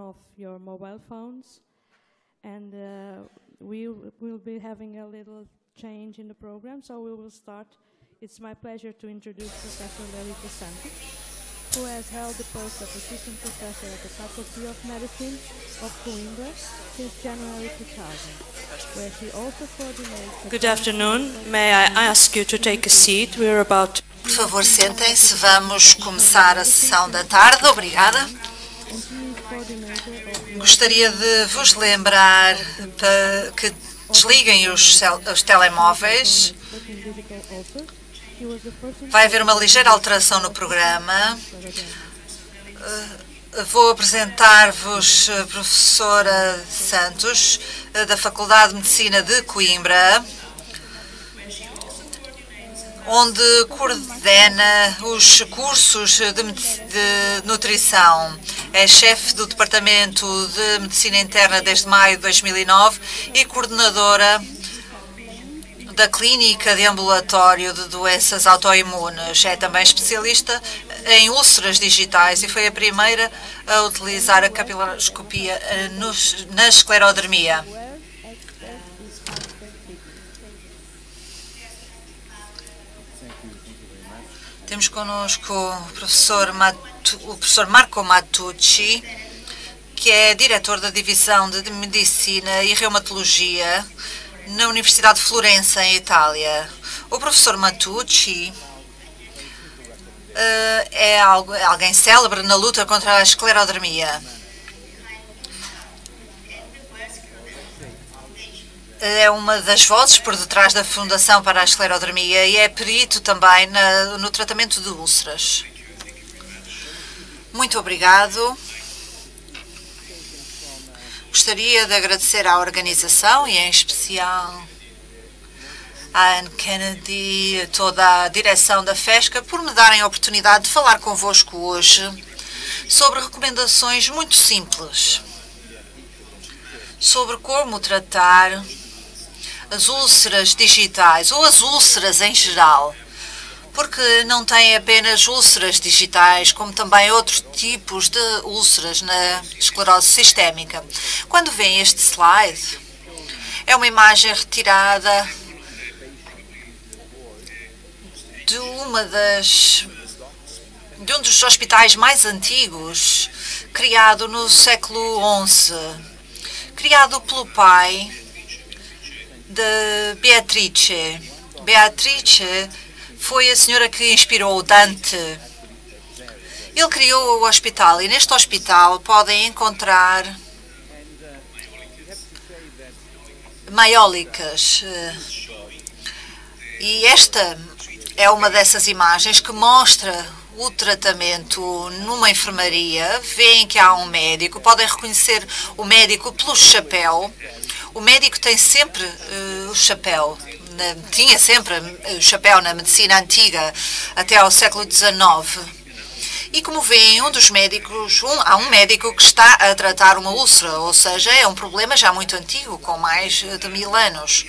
off your mobile phones. And we will be having a little change in the program, so we will start. It's my pleasure to introduce Professor Lerita Santos, who has held the post of Assistant Professor at the Faculty of Medicine of Coimbra since January 2000, where she also coordinates... Good afternoon. May I ask you to take a seat? We're about... Por favor, sentem-se. Vamos começar a sessão da tarde. Obrigada. Gostaria de vos lembrar que desliguem os telemóveis. Vai haver uma ligeira alteração no programa. Vou apresentar-vos a professora Santos, da Faculdade de Medicina de Coimbra, onde coordena os cursos de nutrição. É chefe do Departamento de Medicina Interna desde maio de 2009 e coordenadora da Clínica de Ambulatório de Doenças Autoimunes. É também especialista em úlceras digitais e foi a primeira a utilizar a capilaroscopia na esclerodermia. Temos connosco o professor Marco Matucci, que é diretor da Divisão de Medicina e Reumatologia na Universidade de Florença, em Itália. O professor Matucci é alguém célebre na luta contra a esclerodermia. É uma das vozes por detrás da Fundação para a Esclerodermia e é perito também no tratamento de úlceras. Muito obrigado. Gostaria de agradecer à organização e, em especial, à Anne Kennedy e toda a direção da FESCA por me darem a oportunidade de falar convosco hoje sobre recomendações muito simples sobre como tratar as úlceras digitais ou as úlceras em geral, porque não tem apenas úlceras digitais, como também outros tipos de úlceras na esclerose sistémica. Quando vem este slide, é uma imagem retirada de um dos hospitais mais antigos, criado no século XI, criado pelo pai de Beatrice. Beatrice foi a senhora que inspirou Dante. Ele criou o hospital e neste hospital podem encontrar maiólicas. E esta é uma dessas imagens que mostra o tratamento numa enfermaria. Veem que há um médico, podem reconhecer o médico pelo chapéu. O médico tem sempre o chapéu. Tinha sempre o chapéu na medicina antiga até ao século XIX. E como veem, há um médico que está a tratar uma úlcera, ou seja, é um problema já muito antigo, com mais de 1000 anos.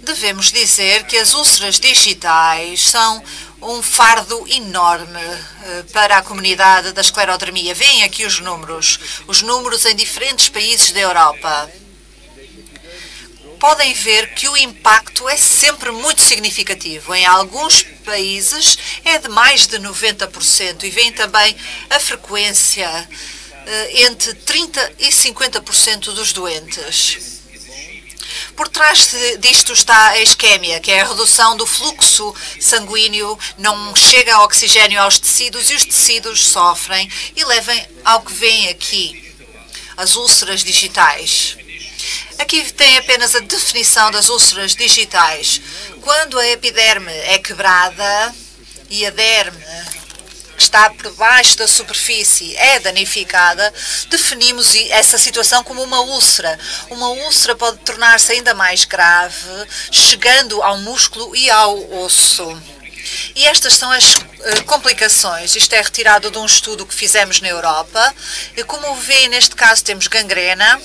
Devemos dizer que as úlceras digitais são um fardo enorme para a comunidade da esclerodermia. Veem aqui os números em diferentes países da Europa. Podem ver que o impacto é sempre muito significativo. Em alguns países é de mais de 90% e vem também a frequência entre 30% e 50% dos doentes. Por trás disto está a isquémia, que é a redução do fluxo sanguíneo, não chega oxigênio aos tecidos e os tecidos sofrem e levam ao que vem aqui, as úlceras digitais. Aqui tem apenas a definição das úlceras digitais. Quando a epiderme é quebrada e a derme, que está por baixo da superfície, é danificada, definimos essa situação como uma úlcera. Uma úlcera pode tornar-se ainda mais grave, chegando ao músculo e ao osso. E estas são as complicações. Isto é retirado de um estudo que fizemos na Europa. E como vê, neste caso temos gangrena,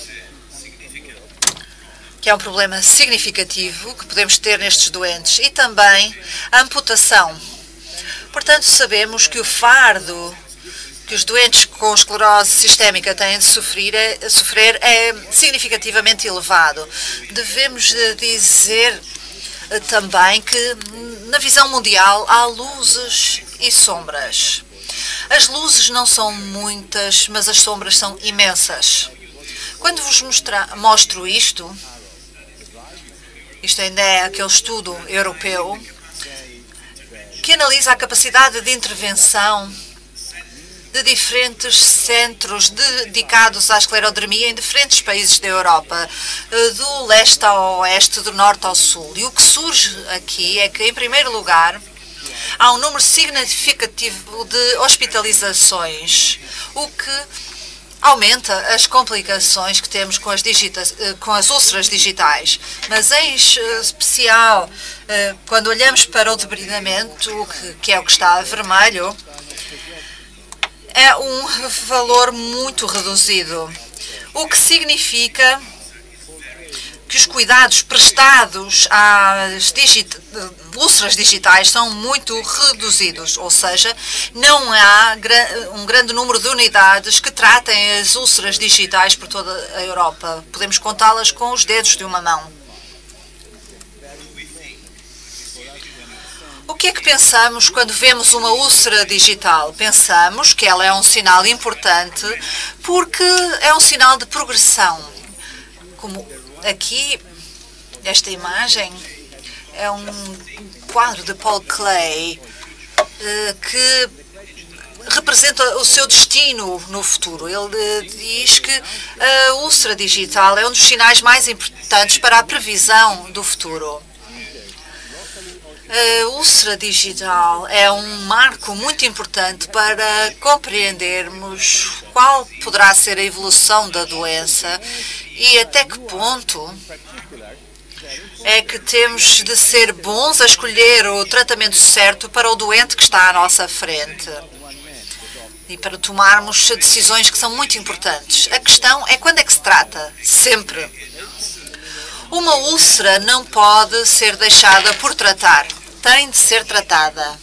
que é um problema significativo que podemos ter nestes doentes, e também a amputação. Portanto, sabemos que o fardo que os doentes com esclerose sistémica têm de sofrer é significativamente elevado. Devemos dizer também que, na visão mundial, há luzes e sombras. As luzes não são muitas, mas as sombras são imensas. Quando vos mostro isto ainda é aquele estudo europeu que analisa a capacidade de intervenção de diferentes centros dedicados à esclerodermia em diferentes países da Europa, do leste ao oeste, do norte ao sul. E o que surge aqui é que, em primeiro lugar, há um número significativo de hospitalizações, o que aumenta as complicações que temos com as úlceras digitais. Mas, em especial, quando olhamos para o debridamento, que é o que está a vermelho, é um valor muito reduzido, o que significa que os cuidados prestados às úlceras digitais são muito reduzidos, ou seja, não há um grande número de unidades que tratem as úlceras digitais por toda a Europa. Podemos contá-las com os dedos de uma mão. O que é que pensamos quando vemos uma úlcera digital? Pensamos que ela é um sinal importante porque é um sinal de progressão. Como aqui, esta imagem é um quadro de Paul Klee que representa o seu destino no futuro. Ele diz que a úlcera digital é um dos sinais mais importantes para a previsão do futuro. A úlcera digital é um marco muito importante para compreendermos qual poderá ser a evolução da doença e até que ponto é que temos de ser bons a escolher o tratamento certo para o doente que está à nossa frente e para tomarmos decisões que são muito importantes. A questão é quando é que se trata? Sempre. Uma úlcera não pode ser deixada por tratar. Tem de ser tratada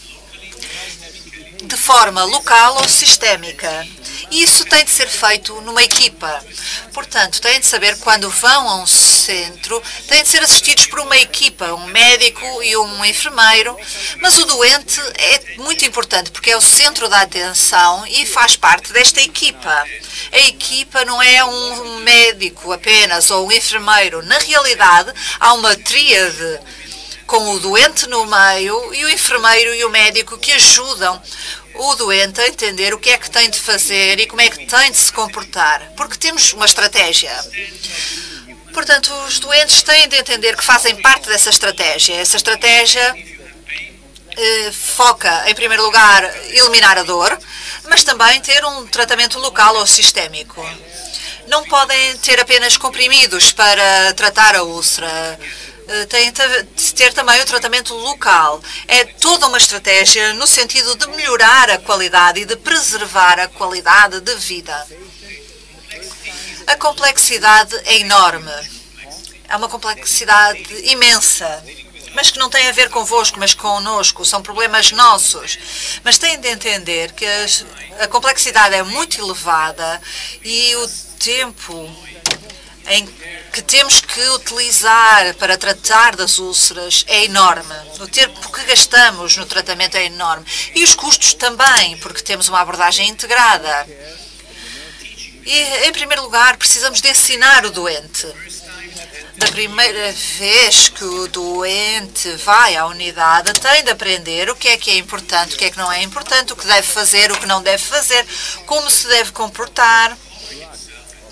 de forma local ou sistémica. E isso tem de ser feito numa equipa. Portanto, têm de saber quando vão a um centro, têm de ser assistidos por uma equipa, um médico e um enfermeiro, mas o doente é muito importante porque é o centro da atenção e faz parte desta equipa. A equipa não é um médico apenas ou um enfermeiro. Na realidade, há uma tríade com o doente no meio e o enfermeiro e o médico que ajudam o doente a entender o que é que tem de fazer e como é que tem de se comportar, porque temos uma estratégia. Portanto, os doentes têm de entender que fazem parte dessa estratégia. Essa estratégia foca, em primeiro lugar, eliminar a dor, mas também ter um tratamento local ou sistémico. Não podem ter apenas comprimidos para tratar a úlcera. Tem de ter também o tratamento local. É toda uma estratégia no sentido de melhorar a qualidade e de preservar a qualidade de vida. A complexidade é enorme. É uma complexidade imensa, mas que não tem a ver convosco, mas connosco. São problemas nossos. Mas têm de entender que a complexidade é muito elevada e o tempo em que temos que utilizar para tratar das úlceras é enorme. O tempo que gastamos no tratamento é enorme. E os custos também, porque temos uma abordagem integrada. E, em primeiro lugar, precisamos de ensinar o doente. Da primeira vez que o doente vai à unidade, tem de aprender o que é importante, o que é que não é importante, o que deve fazer, o que não deve fazer, como se deve comportar,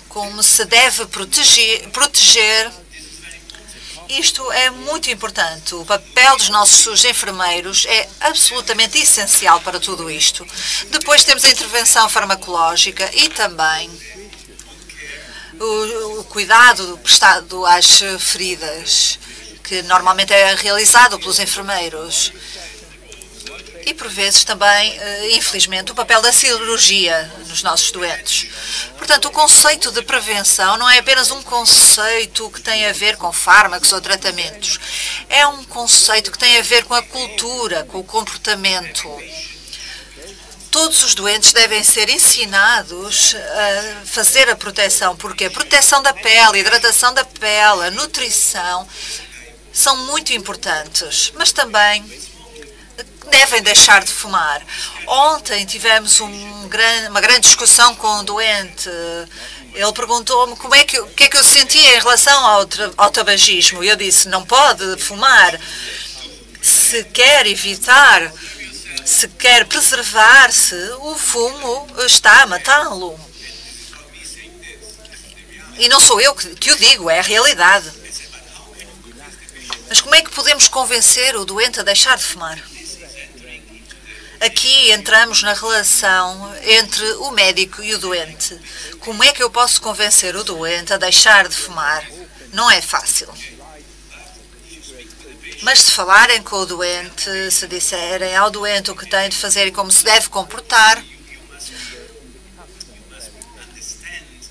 como se deve proteger. Isto é muito importante. O papel dos nossos enfermeiros é absolutamente essencial para tudo isto. Depois temos a intervenção farmacológica e também o cuidado prestado às feridas, que normalmente é realizado pelos enfermeiros. E, por vezes, também, infelizmente, o papel da cirurgia nos nossos doentes. Portanto, o conceito de prevenção não é apenas um conceito que tem a ver com fármacos ou tratamentos. É um conceito que tem a ver com a cultura, com o comportamento. Todos os doentes devem ser ensinados a fazer a proteção, porque a proteção da pele, a hidratação da pele, a nutrição são muito importantes, mas também devem deixar de fumar. Ontem tivemos uma grande discussão com um doente. Ele perguntou-me o que é que eu sentia em relação ao tabagismo. E eu disse, não pode fumar. Se quer evitar, se quer preservar-se, o fumo está a matá-lo. E não sou eu que o digo, é a realidade. Mas como é que podemos convencer o doente a deixar de fumar? Aqui entramos na relação entre o médico e o doente. Como é que eu posso convencer o doente a deixar de fumar? Não é fácil. Mas se falarem com o doente, se disserem ao doente o que tem de fazer e como se deve comportar,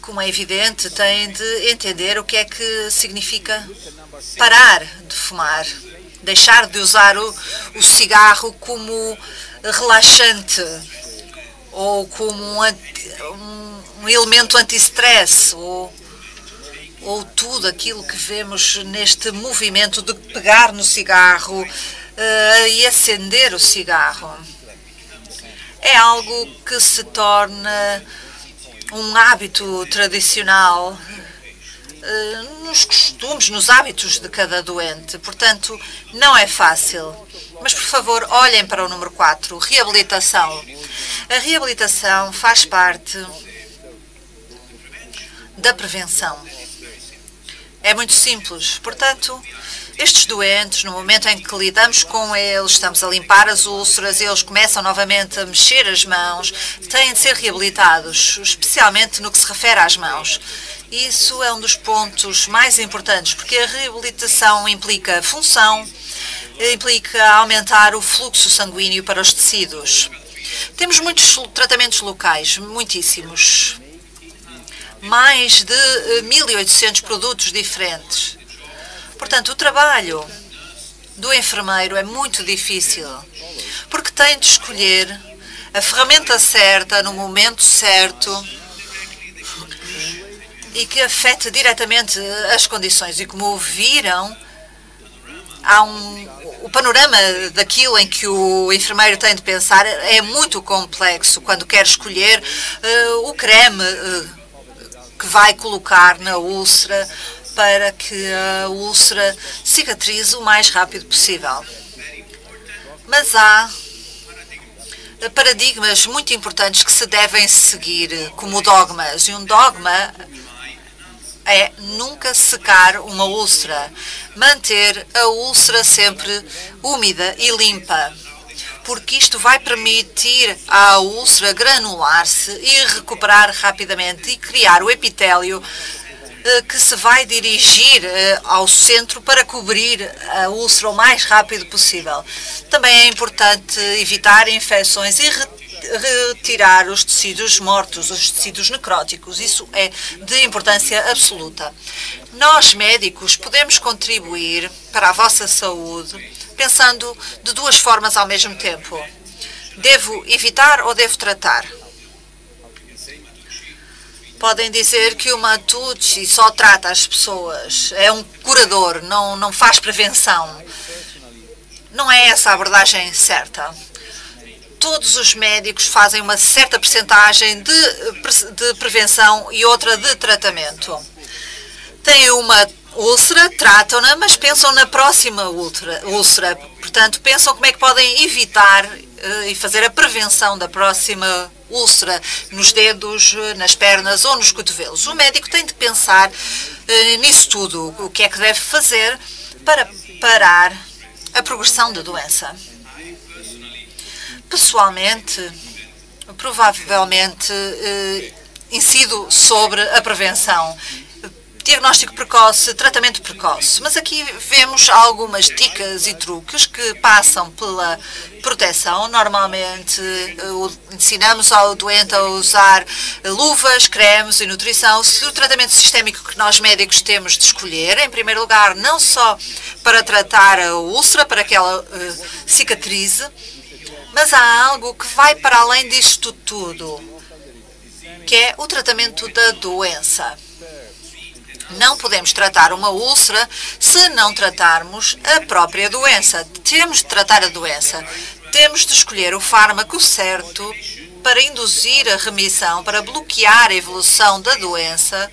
como é evidente, tem de entender o que é que significa parar de fumar, deixar de usar o cigarro como relaxante ou como um elemento anti-stress ou tudo aquilo que vemos neste movimento de pegar no cigarro e acender o cigarro. É algo que se torna um hábito tradicional nos costumes, nos hábitos de cada doente. Portanto, não é fácil. Mas, por favor, olhem para o número 4, reabilitação. A reabilitação faz parte da prevenção. É muito simples. Portanto, estes doentes, no momento em que lidamos com eles, estamos a limpar as úlceras, eles começam novamente a mexer as mãos, têm de ser reabilitados, especialmente no que se refere às mãos. Isso é um dos pontos mais importantes, porque a reabilitação implica função, implica aumentar o fluxo sanguíneo para os tecidos. Temos muitos tratamentos locais, muitíssimos. Mais de 1.800 produtos diferentes. Portanto, o trabalho do enfermeiro é muito difícil, porque tem de escolher a ferramenta certa, no momento certo, e que afeta diretamente as condições. E como viram, há o panorama daquilo em que o enfermeiro tem de pensar é muito complexo quando quer escolher o creme que vai colocar na úlcera para que a úlcera cicatrize o mais rápido possível. Mas há paradigmas muito importantes que se devem seguir como dogmas. E um dogma é nunca secar uma úlcera, manter a úlcera sempre úmida e limpa, porque isto vai permitir à úlcera granular-se e recuperar rapidamente e criar o epitélio que se vai dirigir ao centro para cobrir a úlcera o mais rápido possível. Também é importante evitar infecções e retirar os tecidos mortos, os tecidos necróticos. Isso é de importância absoluta. Nós, médicos, podemos contribuir para a vossa saúde pensando de duas formas ao mesmo tempo. Devo evitar ou devo tratar? Podem dizer que o Matucci só trata as pessoas, é um curador, não faz prevenção. Não é essa a abordagem certa. Todos os médicos fazem uma certa percentagem de prevenção e outra de tratamento. Têm uma úlcera, tratam-na, mas pensam na próxima úlcera. Portanto, pensam como é que podem evitar e fazer a prevenção da próxima úlcera nos dedos, nas pernas ou nos cotovelos. O médico tem de pensar nisso tudo, o que é que deve fazer para parar a progressão da doença. Pessoalmente, provavelmente incido sobre a prevenção. Diagnóstico precoce, tratamento precoce. Mas aqui vemos algumas dicas e truques que passam pela proteção. Normalmente ensinamos ao doente a usar luvas, cremes e nutrição. O tratamento sistémico que nós médicos temos de escolher, em primeiro lugar, não só para tratar a úlcera, para que ela cicatrize, Mas há algo que vai para além disto tudo, que é o tratamento da doença. Não podemos tratar uma úlcera se não tratarmos a própria doença. Temos de tratar a doença. Temos de escolher o fármaco certo para induzir a remissão, para bloquear a evolução da doença.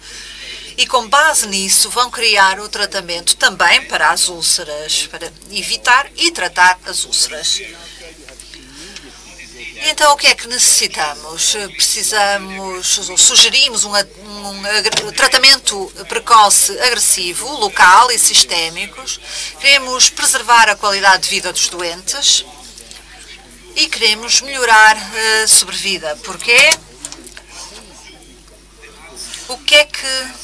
E com base nisso vão criar o tratamento também para as úlceras, para evitar e tratar as úlceras. Então, o que é que necessitamos? Sugerimos um tratamento precoce agressivo, local e sistémicos. Queremos preservar a qualidade de vida dos doentes e queremos melhorar a sobrevida. Porquê? O que é que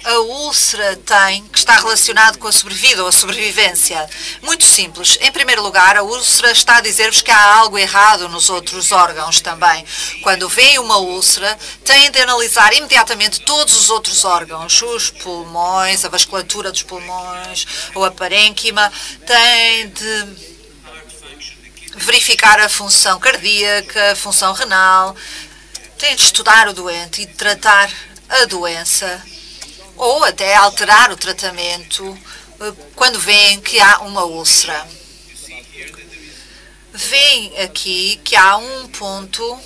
a úlcera tem que está relacionado com a sobrevida ou a sobrevivência? Muito simples. Em primeiro lugar, a úlcera está a dizer-vos que há algo errado nos outros órgãos também. Quando vem uma úlcera, tem de analisar imediatamente todos os outros órgãos, os pulmões, a vasculatura dos pulmões ou a parênquima, tem de verificar a função cardíaca, a função renal, tem de estudar o doente e tratar a doença, ou até alterar o tratamento quando veem que há uma úlcera. Veem aqui que há um ponto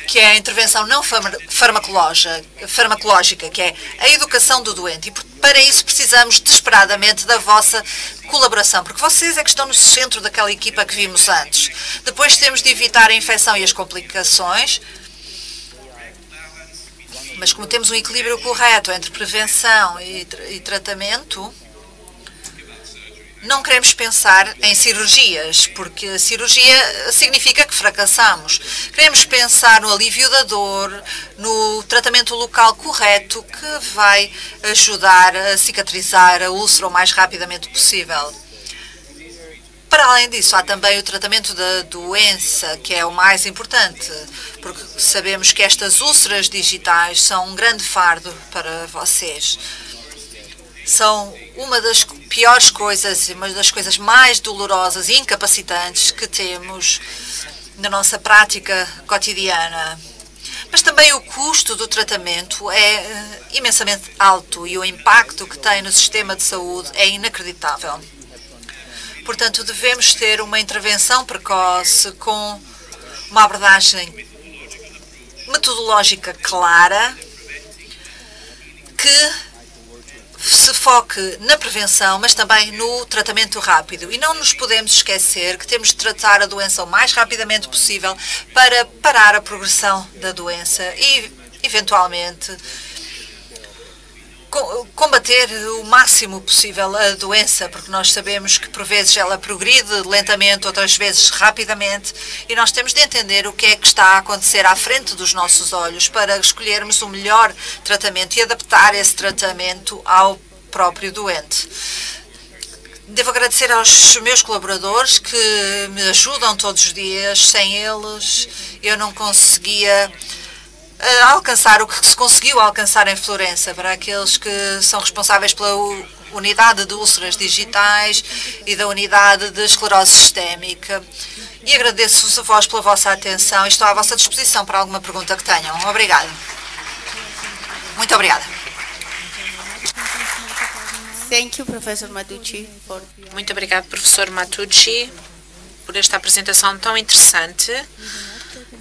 que é a intervenção não farmacológica, que é a educação do doente. E para isso precisamos desesperadamente da vossa colaboração, porque vocês é que estão no centro daquela equipa que vimos antes. Depois temos de evitar a infecção e as complicações. Mas como temos um equilíbrio correto entre prevenção e tratamento, não queremos pensar em cirurgias, porque a cirurgia significa que fracassamos. Queremos pensar no alívio da dor, no tratamento local correto, que vai ajudar a cicatrizar a úlcera o mais rapidamente possível. Para além disso, há também o tratamento da doença, que é o mais importante, porque sabemos que estas úlceras digitais são um grande fardo para vocês. São uma das piores coisas, uma das coisas mais dolorosas e incapacitantes que temos na nossa prática cotidiana. Mas também o custo do tratamento é imensamente alto e o impacto que tem no sistema de saúde é inacreditável. Portanto, devemos ter uma intervenção precoce com uma abordagem metodológica clara que se foque na prevenção, mas também no tratamento rápido. E não nos podemos esquecer que temos de tratar a doença o mais rapidamente possível para parar a progressão da doença e, eventualmente, combater o máximo possível a doença, porque nós sabemos que por vezes ela progride lentamente, outras vezes rapidamente, e nós temos de entender o que é que está a acontecer à frente dos nossos olhos para escolhermos o melhor tratamento e adaptar esse tratamento ao próprio doente. Devo agradecer aos meus colaboradores que me ajudam todos os dias. Sem eles eu não conseguia alcançar o que se conseguiu alcançar em Florença, para aqueles que são responsáveis pela unidade de úlceras digitais e da unidade de esclerose sistémica. E agradeço-vos a vós pela vossa atenção e estou à vossa disposição para alguma pergunta que tenham. Obrigada. Muito obrigada. Thank you, Professor Matucci. Muito obrigado, professor Matucci, por esta apresentação tão interessante.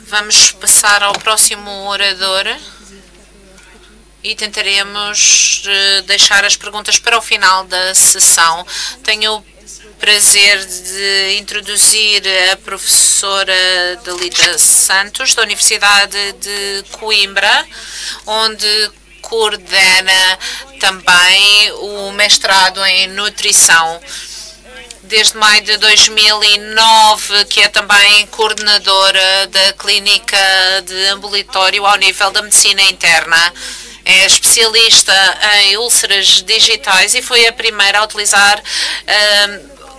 Vamos passar ao próximo orador e tentaremos deixar as perguntas para o final da sessão. Tenho o prazer de introduzir a professora Delita Santos, da Universidade de Coimbra, onde coordena também o mestrado em nutrição. Desde maio de 2009, que é também coordenadora da clínica de ambulatório ao nível da medicina interna. É especialista em úlceras digitais e foi a primeira a utilizar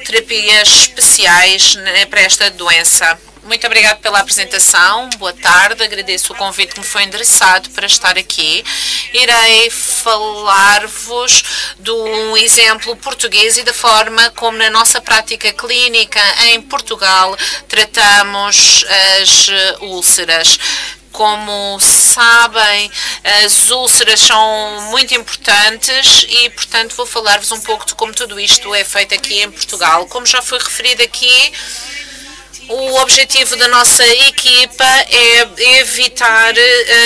terapias especiais para esta doença. Muito obrigado pela apresentação. Boa tarde. Agradeço o convite que me foi endereçado para estar aqui. Irei falar-vos de um exemplo português e da forma como na nossa prática clínica em Portugal tratamos as úlceras. Como sabem, as úlceras são muito importantes e, portanto, vou falar-vos um pouco de como tudo isto é feito aqui em Portugal. Como já foi referido aqui, o objetivo da nossa equipa é evitar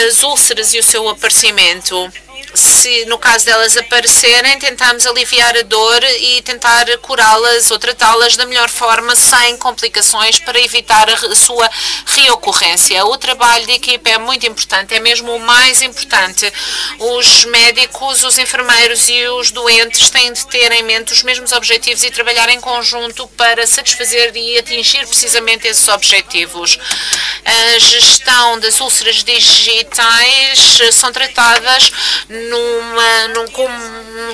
as úlceras e o seu aparecimento. Se no caso delas aparecerem, tentamos aliviar a dor e tentar curá-las ou tratá-las da melhor forma, sem complicações, para evitar a sua reocorrência. O trabalho de equipa é muito importante, é mesmo o mais importante. Os médicos, os enfermeiros e os doentes têm de ter em mente os mesmos objetivos e trabalhar em conjunto para satisfazer e atingir precisamente esses objetivos. A gestão das úlceras digitais são tratadas com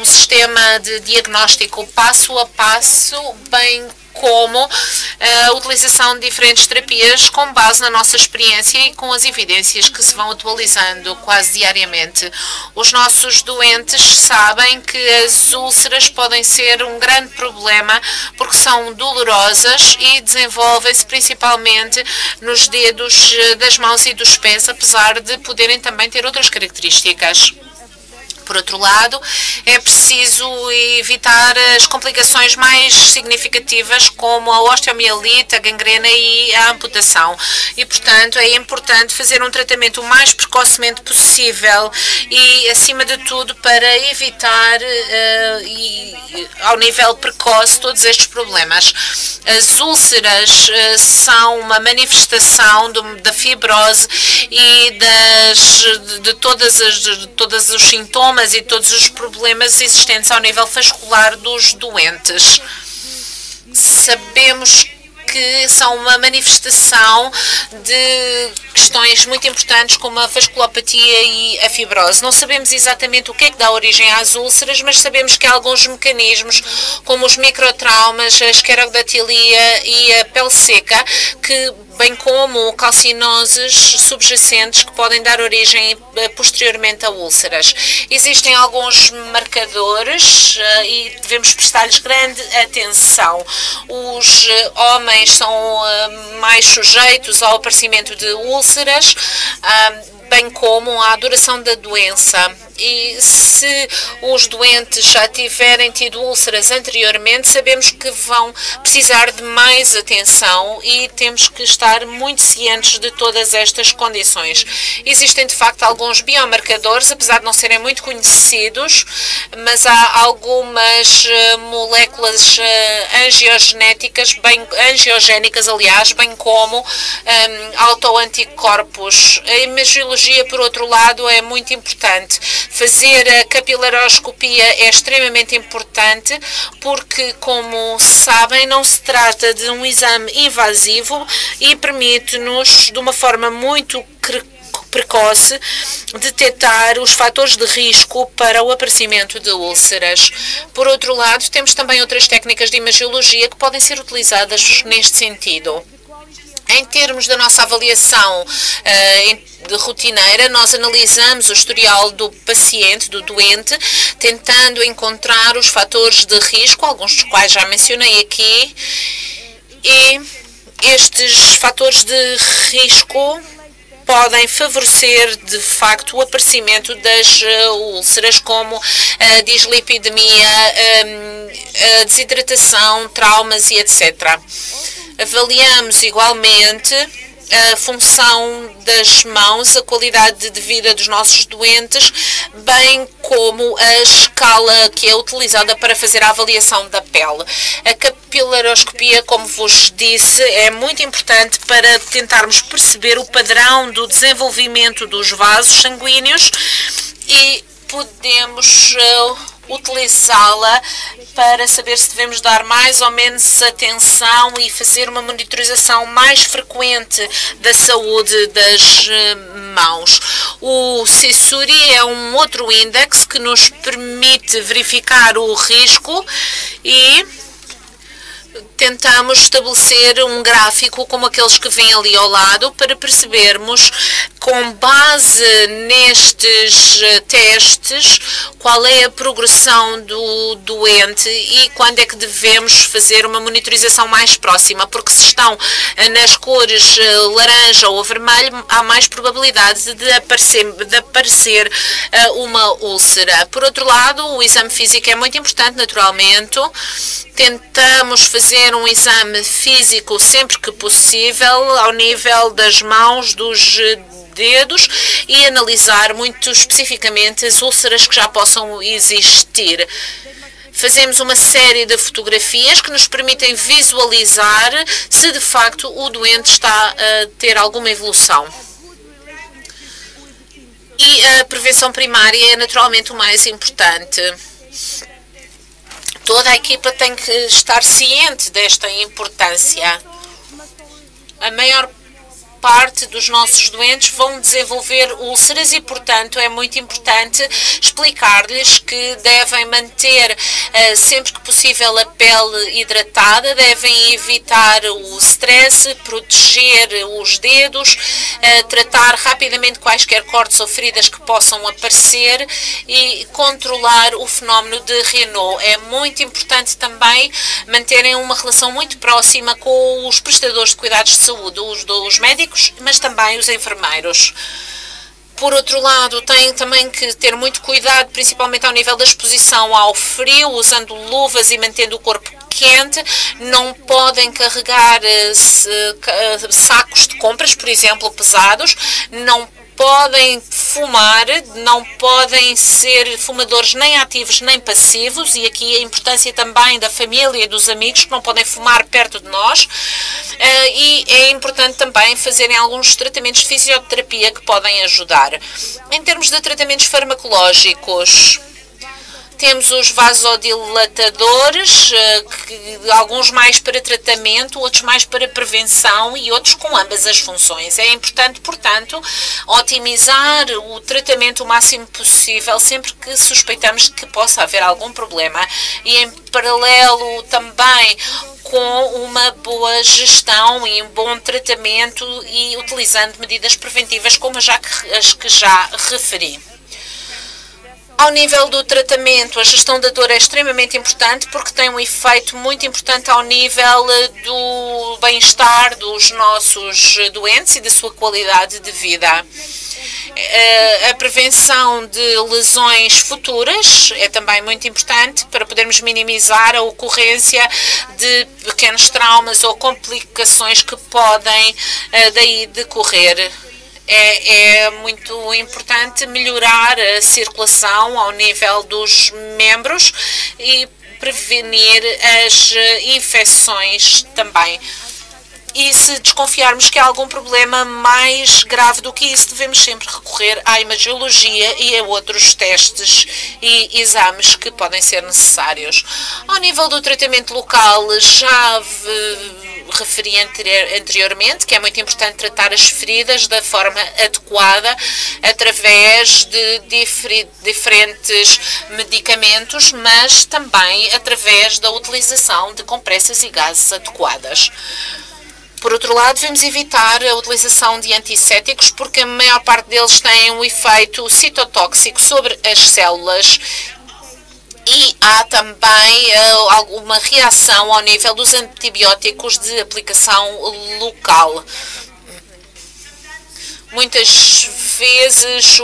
um sistema de diagnóstico passo a passo, bem como a utilização de diferentes terapias com base na nossa experiência e com as evidências que se vão atualizando quase diariamente. Os nossos doentes sabem que as úlceras podem ser um grande problema porque são dolorosas e desenvolvem-se principalmente nos dedos das mãos e dos pés, apesar de poderem também ter outras características. Por outro lado, é preciso evitar as complicações mais significativas, como a osteomielite, a gangrena e a amputação. E, portanto, é importante fazer um tratamento o mais precocemente possível e, acima de tudo, para evitar, ao nível precoce, todos estes problemas. As úlceras são uma manifestação da fibrose e de todos os sintomas e todos os problemas existentes ao nível vascular dos doentes. Sabemos que são uma manifestação de questões muito importantes como a vasculopatia e a fibrose. Não sabemos exatamente o que é que dá origem às úlceras, mas sabemos que há alguns mecanismos, como os microtraumas, a esclerodactilia e a pele seca, bem como calcinoses subjacentes que podem dar origem posteriormente a úlceras. Existem alguns marcadores e devemos prestar-lhes grande atenção. Os homens são mais sujeitos ao aparecimento de úlceras, bem como à duração da doença. E se os doentes já tiverem tido úlceras anteriormente, sabemos que vão precisar de mais atenção e temos que estar muito cientes de todas estas condições. Existem, de facto, alguns biomarcadores, apesar de não serem muito conhecidos, mas há algumas moléculas angiogénicas, aliás, bem como autoanticorpos. A imagiologia, por outro lado, é muito importante. Fazer a capilaroscopia é extremamente importante porque, como sabem, não se trata de um exame invasivo e permite-nos, de uma forma muito precoce, detectar os fatores de risco para o aparecimento de úlceras. Por outro lado, temos também outras técnicas de imagiologia que podem ser utilizadas neste sentido. Em termos da nossa avaliação de rotineira, nós analisamos o historial do paciente, do doente, tentando encontrar os fatores de risco, alguns dos quais já mencionei aqui, e estes fatores de risco podem favorecer, de facto, o aparecimento das úlceras, como a dislipidemia, a desidratação, traumas e etc. Avaliamos igualmente a função das mãos, a qualidade de vida dos nossos doentes, bem como a escala que é utilizada para fazer a avaliação da pele. A capilaroscopia, como vos disse, é muito importante para tentarmos perceber o padrão do desenvolvimento dos vasos sanguíneos e podemos utilizá-la para saber se devemos dar mais ou menos atenção e fazer uma monitorização mais frequente da saúde das mãos. O CSURI é um outro índice que nos permite verificar o risco e tentamos estabelecer um gráfico como aqueles que vêm ali ao lado para percebermos com base nestes testes, qual é a progressão do doente e quando é que devemos fazer uma monitorização mais próxima, porque se estão nas cores laranja ou vermelho, há mais probabilidade de aparecer uma úlcera. Por outro lado, o exame físico é muito importante, naturalmente. Tentamos fazer um exame físico sempre que possível, ao nível das mãos, dos dedos, e analisar muito especificamente as úlceras que já possam existir. Fazemos uma série de fotografias que nos permitem visualizar se de facto o doente está a ter alguma evolução. E a prevenção primária é naturalmente o mais importante. Toda a equipa tem que estar ciente desta importância. A maior parte dos nossos doentes vão desenvolver úlceras e, portanto, é muito importante explicar-lhes que devem manter sempre que possível a pele hidratada, devem evitar o stress, proteger os dedos, tratar rapidamente quaisquer cortes ou feridas que possam aparecer e controlar o fenómeno de Raynaud. É muito importante também manterem uma relação muito próxima com os prestadores de cuidados de saúde, os médicos, mas também os enfermeiros. Por outro lado, têm também que ter muito cuidado, principalmente ao nível da exposição ao frio, usando luvas e mantendo o corpo quente. Não podem carregar sacos de compras, por exemplo, pesados. Não podem fumar, não podem ser fumadores nem ativos nem passivos, e aqui a importância também da família e dos amigos que não podem fumar perto de nós, e é importante também fazerem alguns tratamentos de fisioterapia que podem ajudar. Em termos de tratamentos farmacológicos, temos os vasodilatadores, alguns mais para tratamento, outros mais para prevenção e outros com ambas as funções. É importante, portanto, otimizar o tratamento o máximo possível sempre que suspeitamos que possa haver algum problema e, em paralelo, também com uma boa gestão e um bom tratamento e utilizando medidas preventivas como as que já referi. Ao nível do tratamento, a gestão da dor é extremamente importante porque tem um efeito muito importante ao nível do bem-estar dos nossos doentes e da sua qualidade de vida. A prevenção de lesões futuras é também muito importante para podermos minimizar a ocorrência de pequenos traumas ou complicações que podem daí decorrer. É muito importante melhorar a circulação ao nível dos membros e prevenir as infecções também. E se desconfiarmos que há algum problema mais grave do que isso, devemos sempre recorrer à imagiologia e a outros testes e exames que podem ser necessários. Ao nível do tratamento local, já referi anteriormente que é muito importante tratar as feridas da forma adequada através de diferentes medicamentos, mas também através da utilização de compressas e gases adequadas. Por outro lado, devemos evitar a utilização de antissépticos porque a maior parte deles têm um efeito citotóxico sobre as células e há também alguma reação ao nível dos antibióticos de aplicação local. Muitas vezes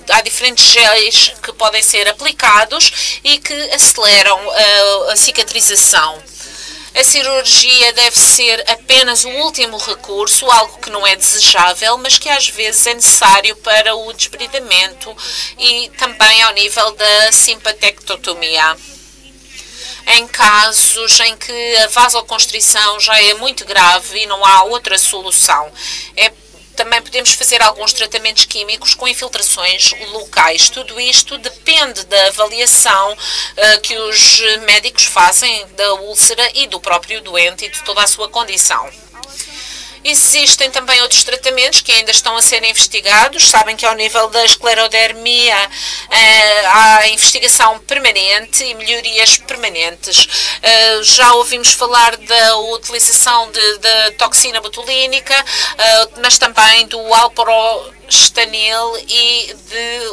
há diferentes géis que podem ser aplicados e que aceleram a cicatrização. A cirurgia deve ser apenas o último recurso, algo que não é desejável, mas que às vezes é necessário para o desbridamento e também ao nível da simpatectomia. Em casos em que a vasoconstrição já é muito grave e não há outra solução, também podemos fazer alguns tratamentos químicos com infiltrações locais. Tudo isto depende da avaliação que os médicos fazem da úlcera e do próprio doente e de toda a sua condição. Existem também outros tratamentos que ainda estão a ser investigados. Sabem que ao nível da esclerodermia há investigação permanente e melhorias permanentes. Já ouvimos falar da utilização de toxina botulínica, mas também do alprostanil e de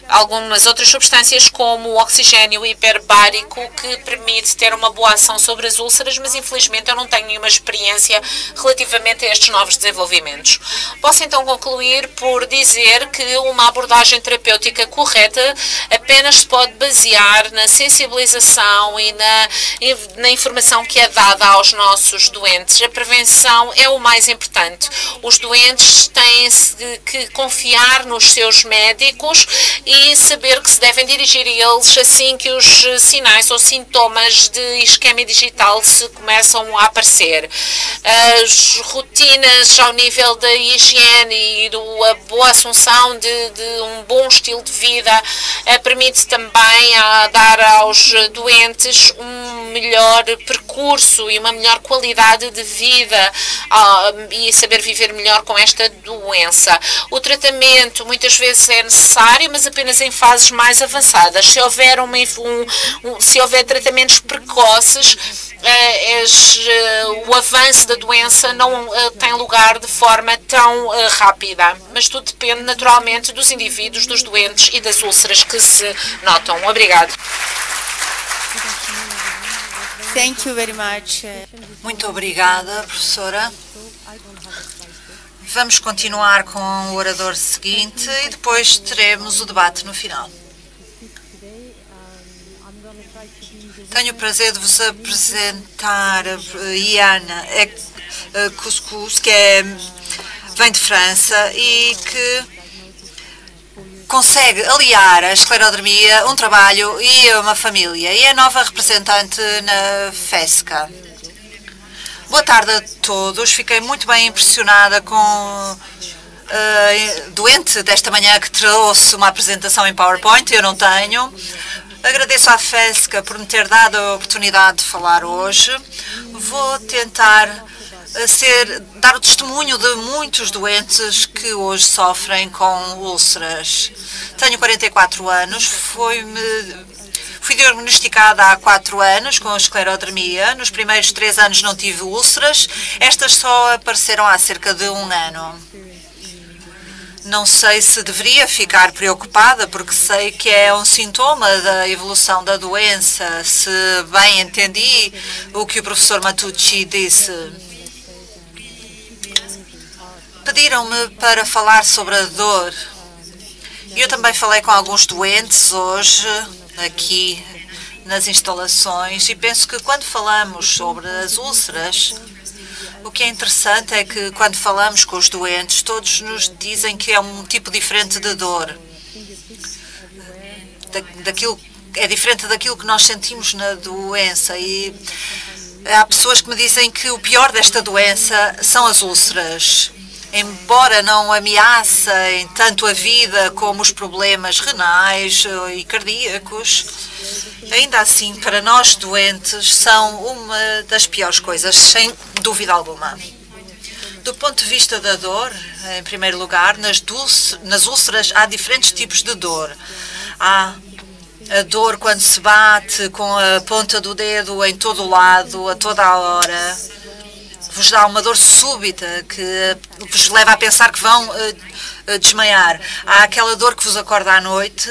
algumas outras substâncias como o oxigênio hiperbárico, que permite ter uma boa ação sobre as úlceras, mas infelizmente eu não tenho nenhuma experiência relativamente a estes novos desenvolvimentos. Posso então concluir por dizer que uma abordagem terapêutica correta apenas se pode basear na sensibilização e na informação que é dada aos nossos doentes. A prevenção é o mais importante. Os doentes têm que confiar nos seus médicos e saber que se devem dirigir a eles assim que os sinais ou sintomas de isquemia digital se começam a aparecer. As rotinas ao nível da higiene e da boa assunção de um bom estilo de vida permite também dar aos doentes um melhor percurso e uma melhor qualidade de vida e saber viver melhor com esta doença. O tratamento muitas vezes é necessário, mas apenas em fases mais avançadas. Se houver, se houver tratamentos precoces, o avanço da doença não tem lugar de forma tão rápida. Mas tudo depende naturalmente dos indivíduos, dos doentes e das úlceras que se notam. Obrigado. Thank you very much. Muito obrigada, professora. Vamos continuar com o orador seguinte e depois teremos o debate no final. Tenho o prazer de vos apresentar Iana Couscous, que vem de França e que consegue aliar a esclerodermia, um trabalho e uma família. E é a nova representante na FESCA. Boa tarde a todos. Fiquei muito bem impressionada com a doente desta manhã que trouxe uma apresentação em PowerPoint. Eu não tenho. Agradeço à FESCA por me ter dado a oportunidade de falar hoje. Vou tentar dar o testemunho de muitos doentes que hoje sofrem com úlceras. Tenho 44 anos. Fui diagnosticada há 4 anos com esclerodermia. Nos primeiros 3 anos não tive úlceras. Estas só apareceram há cerca de 1 ano. Não sei se deveria ficar preocupada, porque sei que é um sintoma da evolução da doença, se bem entendi o que o professor Matucci disse. Pediram-me para falar sobre a dor. Eu também falei com alguns doentes hoje, aqui nas instalações, e penso que quando falamos sobre as úlceras, o que é interessante é que quando falamos com os doentes, todos nos dizem que é um tipo diferente de dor. É diferente daquilo que nós sentimos na doença, e há pessoas que me dizem que o pior desta doença são as úlceras. Embora não ameacem tanto a vida como os problemas renais e cardíacos, ainda assim, para nós doentes, são uma das piores coisas, sem dúvida alguma. Do ponto de vista da dor, em primeiro lugar, nas úlceras há diferentes tipos de dor. Há a dor quando se bate com a ponta do dedo em todo o lado, a toda a hora. Vos dá uma dor súbita que vos leva a pensar que vão desmaiar. Há aquela dor que vos acorda à noite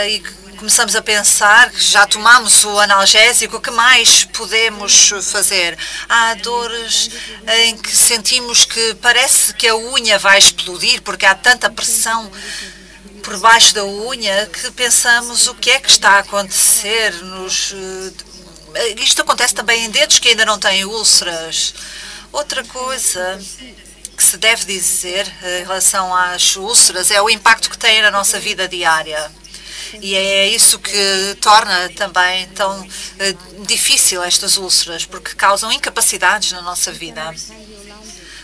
e começamos a pensar que já tomamos o analgésico, o que mais podemos fazer? Há dores em que sentimos que parece que a unha vai explodir porque há tanta pressão por baixo da unha que pensamos o que é que está a acontecer Isto acontece também em dedos que ainda não têm úlceras. Outra coisa que se deve dizer em relação às úlceras é o impacto que têm na nossa vida diária. E é isso que torna também tão difícil estas úlceras, porque causam incapacidades na nossa vida.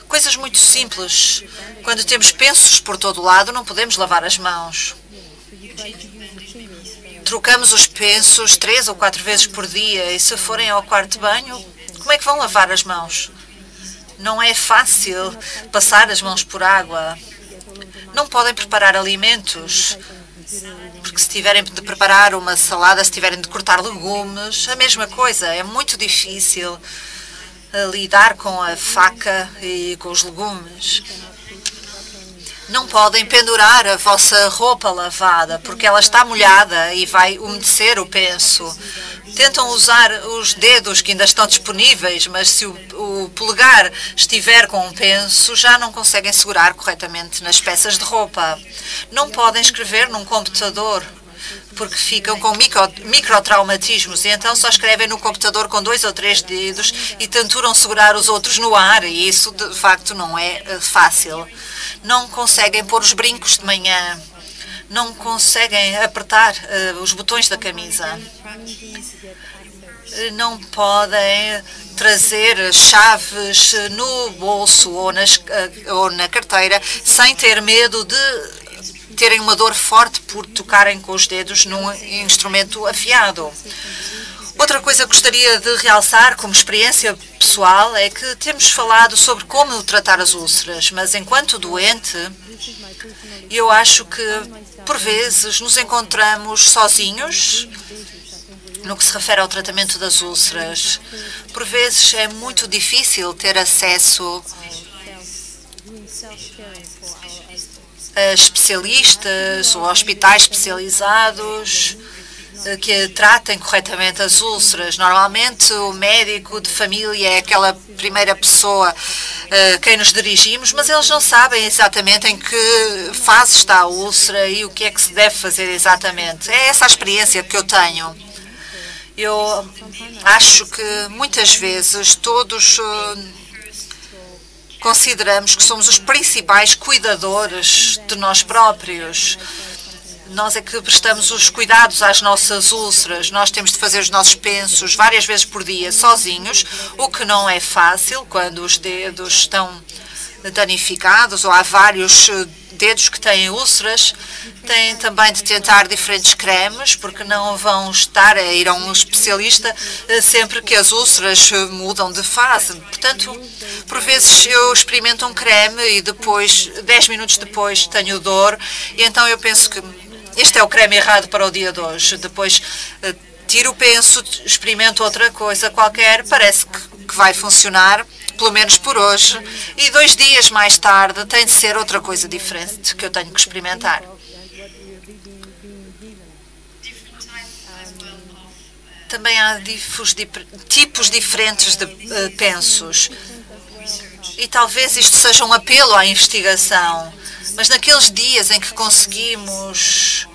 Coisas muito simples. Quando temos pensos por todo lado, não podemos lavar as mãos. trocamos os pensos 3 ou 4 vezes por dia e se forem ao quarto de banho, como é que vão lavar as mãos? Não é fácil passar as mãos por água. Não podem preparar alimentos, porque se tiverem de preparar uma salada, se tiverem de cortar legumes, a mesma coisa. É muito difícil lidar com a faca e com os legumes. Não podem pendurar a vossa roupa lavada, porque ela está molhada e vai umedecer o penso. Tentam usar os dedos que ainda estão disponíveis, mas se o polegar estiver com um penso, já não conseguem segurar corretamente nas peças de roupa. Não podem escrever num computador, porque ficam com microtraumatismos e então só escrevem no computador com 2 ou 3 dedos e tentam segurar os outros no ar e isso de facto não é fácil. Não conseguem pôr os brincos de manhã, não conseguem apertar os botões da camisa, não podem trazer chaves no bolso ou na carteira sem ter medo de terem uma dor forte por tocarem com os dedos num instrumento afiado. Outra coisa que gostaria de realçar como experiência pessoal é que temos falado sobre como tratar as úlceras, mas enquanto doente, eu acho que por vezes nos encontramos sozinhos no que se refere ao tratamento das úlceras. Por vezes é muito difícil ter acesso a especialistas ou hospitais especializados que tratem corretamente as úlceras. Normalmente o médico de família é aquela primeira pessoa a quem nos dirigimos, mas eles não sabem exatamente em que fase está a úlcera e o que é que se deve fazer exatamente. É essa a experiência que eu tenho. Eu acho que muitas vezes todos consideramos que somos os principais cuidadores de nós próprios. Nós é que prestamos os cuidados às nossas úlceras. Nós temos de fazer os nossos pensos várias vezes por dia sozinhos, o que não é fácil quando os dedos estão danificados ou há vários dedos que têm úlceras. Têm também de tentar diferentes cremes, porque não vão estar a ir a um especialista sempre que as úlceras mudam de fase. Portanto, por vezes eu experimento um creme e depois, 10 minutos depois, tenho dor. E então eu penso que este é o creme errado para o dia de hoje. Depois tiro o penso, experimento outra coisa qualquer, parece que vai funcionar, pelo menos por hoje. E 2 dias mais tarde tem de ser outra coisa diferente que eu tenho que experimentar. Também há tipos diferentes de pensos. E talvez isto seja um apelo à investigação. Mas naqueles dias em que conseguimos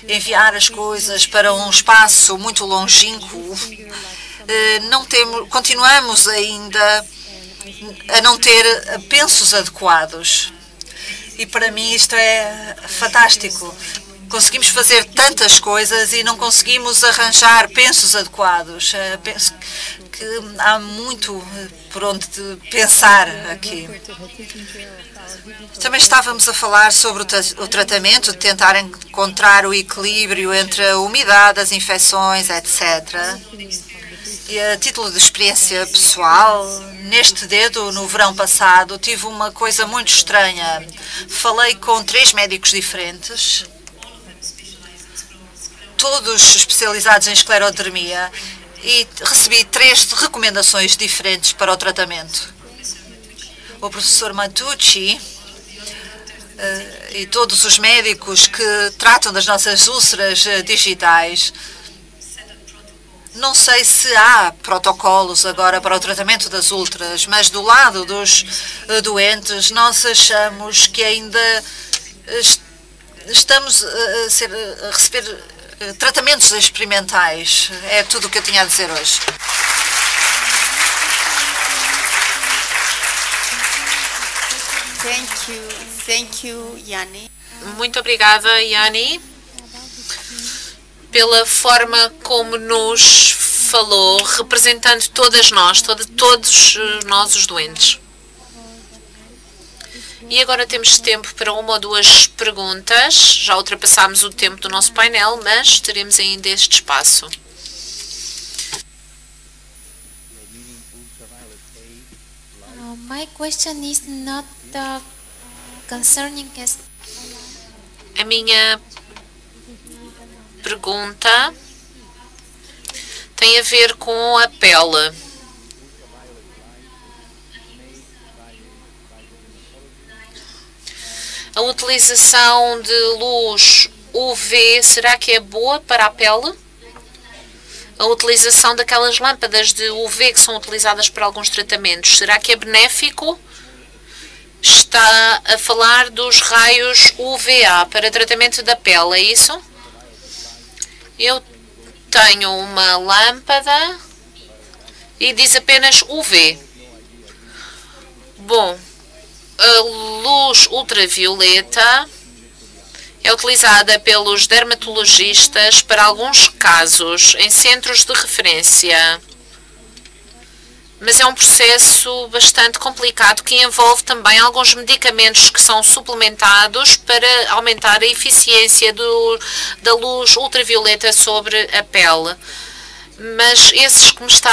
enviar as coisas para um espaço muito longínquo, continuamos ainda a não ter pensos adequados. E para mim isto é fantástico. Conseguimos fazer tantas coisas e não conseguimos arranjar pensos adequados. Penso que há muito por onde pensar aqui. Também estávamos a falar sobre o tratamento, de tentar encontrar o equilíbrio entre a umidade, as infecções, etc. E a título de experiência pessoal, neste dedo, no verão passado, tive uma coisa muito estranha. Falei com 3 médicos diferentes, todos especializados em esclerodermia, e recebi 3 recomendações diferentes para o tratamento. O professor Matucci e todos os médicos que tratam das nossas úlceras digitais, não sei se há protocolos agora para o tratamento das úlceras, mas do lado dos doentes nós achamos que ainda estamos a receber tratamentos experimentais. É tudo o que eu tinha a dizer hoje. Thank you, Yanni. Muito obrigada, Yanni, pela forma como nos falou, representando todas nós, todos nós os doentes. E agora temos tempo para uma ou duas perguntas. Já ultrapassámos o tempo do nosso painel, mas teremos ainda este espaço. My question is not concerning A minha pergunta tem a ver com a pele. A utilização de luz UV, será que é boa para a pele? A utilização daquelas lâmpadas de UV que são utilizadas para alguns tratamentos, será que é benéfico? Está a falar dos raios UVA para tratamento da pele, é isso? Eu tenho uma lâmpada e diz apenas UV. Bom, a luz ultravioleta é utilizada pelos dermatologistas para alguns casos em centros de referência. Mas é um processo bastante complicado que envolve também alguns medicamentos que são suplementados para aumentar a eficiência da luz ultravioleta sobre a pele. Mas esses que me está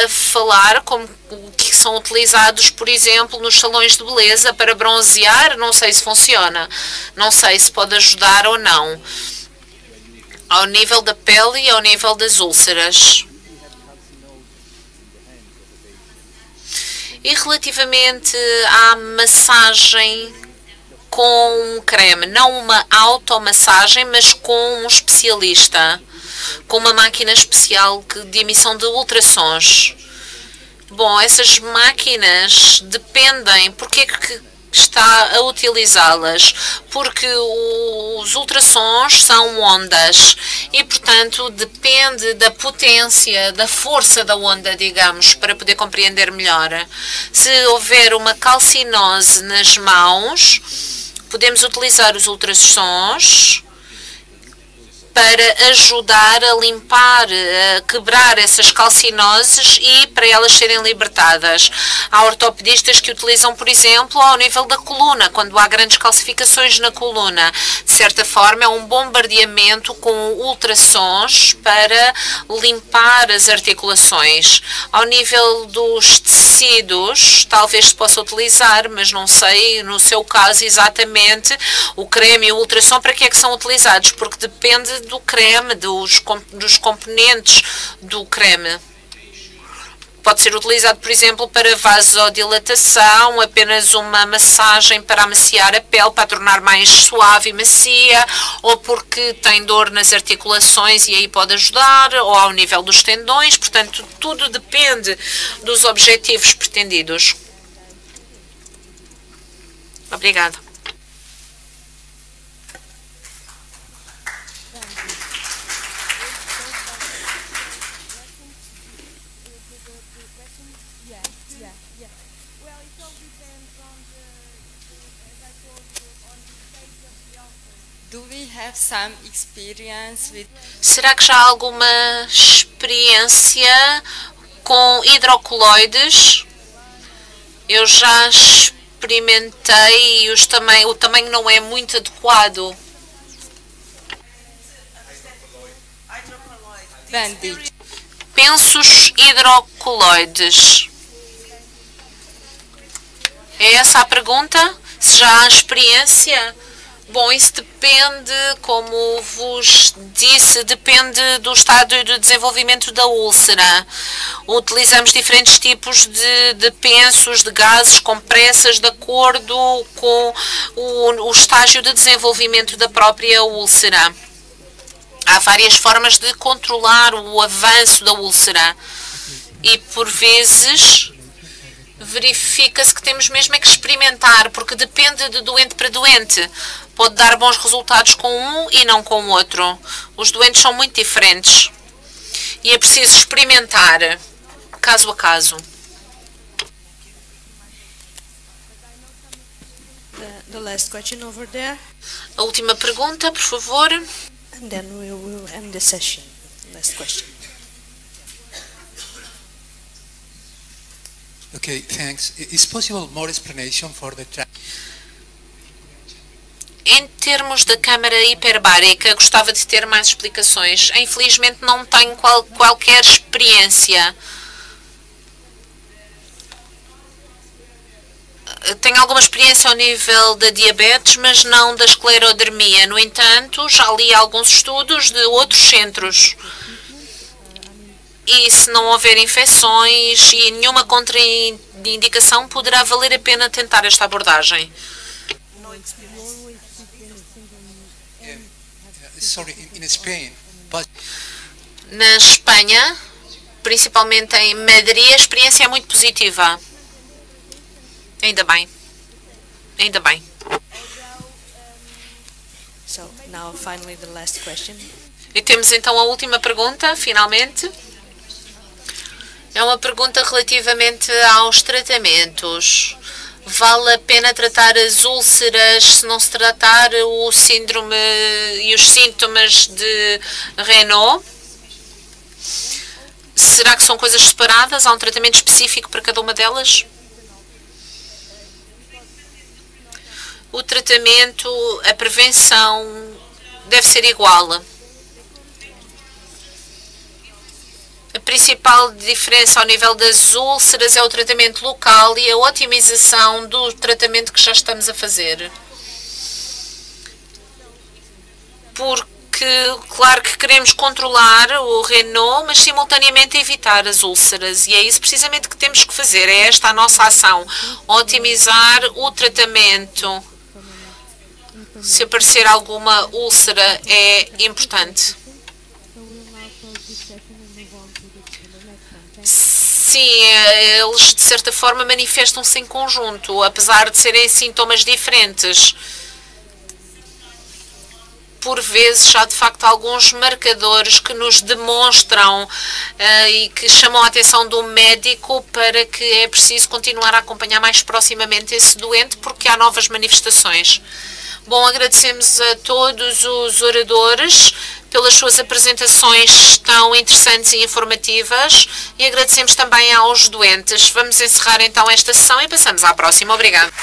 a falar, como que são utilizados, por exemplo, nos salões de beleza para bronzear, não sei se funciona. Não sei se pode ajudar ou não. Ao nível da pele e ao nível das úlceras. E relativamente à massagem com creme, não uma automassagem, mas com um especialista, com uma máquina especial de emissão de ultrassons. Bom, essas máquinas dependem, porque é que está a utilizá-las? Porque os ultrassons são ondas e, portanto, depende da potência, da força da onda, digamos, para poder compreender melhor. Se houver uma calcinose nas mãos, podemos utilizar os ultrassons para ajudar a limpar, a quebrar essas calcinoses e para elas serem libertadas. Há ortopedistas que utilizam, por exemplo, ao nível da coluna, quando há grandes calcificações na coluna. De certa forma, é um bombardeamento com ultrassons para limpar as articulações. Ao nível dos tecidos, talvez se possa utilizar, mas não sei, no seu caso, exatamente, o creme e o ultrassom, para que é que são utilizados? Porque depende do creme, dos componentes do creme. Pode ser utilizado, por exemplo, para vasodilatação, apenas uma massagem para amaciar a pele, para a tornar mais suave e macia, ou porque tem dor nas articulações e aí pode ajudar, ou ao nível dos tendões. Portanto, tudo depende dos objetivos pretendidos. Obrigada. Será que já há alguma experiência com hidrocoloides? Eu já experimentei e o tamanho não é muito adequado. Pensos hidrocoloides. É essa a pergunta? Se já há experiência? Bom, isso depende, como vos disse, depende do estado e do desenvolvimento da úlcera. Utilizamos diferentes tipos de pensos, de gases, compressas, de acordo com o estágio de desenvolvimento da própria úlcera. Há várias formas de controlar o avanço da úlcera e, por vezes, verifica-se que temos mesmo é que experimentar, porque depende de doente para doente. Pode dar bons resultados com um e não com o outro. Os doentes são muito diferentes e é preciso experimentar caso a caso. The last question over there. A última pergunta, por favor. And then we will end the session. Last question. Okay, thanks. Is possible more explanation for the Em termos da câmara hiperbárica, gostava de ter mais explicações. Infelizmente não tenho qualquer experiência. Tenho alguma experiência ao nível da diabetes, mas não da esclerodermia. No entanto, já li alguns estudos de outros centros. E se não houver infecções e nenhuma contraindicação, poderá valer a pena tentar esta abordagem. Na Espanha, principalmente em Madrid, a experiência é muito positiva. Ainda bem. Ainda bem. So, now finally the last question. E temos então a última pergunta, finalmente. É uma pergunta relativamente aos tratamentos. Vale a pena tratar as úlceras se não se tratar o síndrome e os sintomas de Raynaud? Será que são coisas separadas? Há um tratamento específico para cada uma delas? O tratamento, a prevenção deve ser igual. A principal diferença ao nível das úlceras é o tratamento local e a otimização do tratamento que já estamos a fazer. Porque, claro que queremos controlar o Raynaud, mas simultaneamente evitar as úlceras. E é isso precisamente que temos que fazer. É esta a nossa ação. Otimizar o tratamento. Se aparecer alguma úlcera, é importante. Sim, eles de certa forma manifestam-se em conjunto, apesar de serem sintomas diferentes. Por vezes há de facto alguns marcadores que nos demonstram e que chamam a atenção do médico para que é preciso continuar a acompanhar mais proximamente esse doente porque há novas manifestações. Bom, agradecemos a todos os oradores pelas suas apresentações tão interessantes e informativas e agradecemos também aos doentes. Vamos encerrar então esta sessão e passamos à próxima. Obrigada.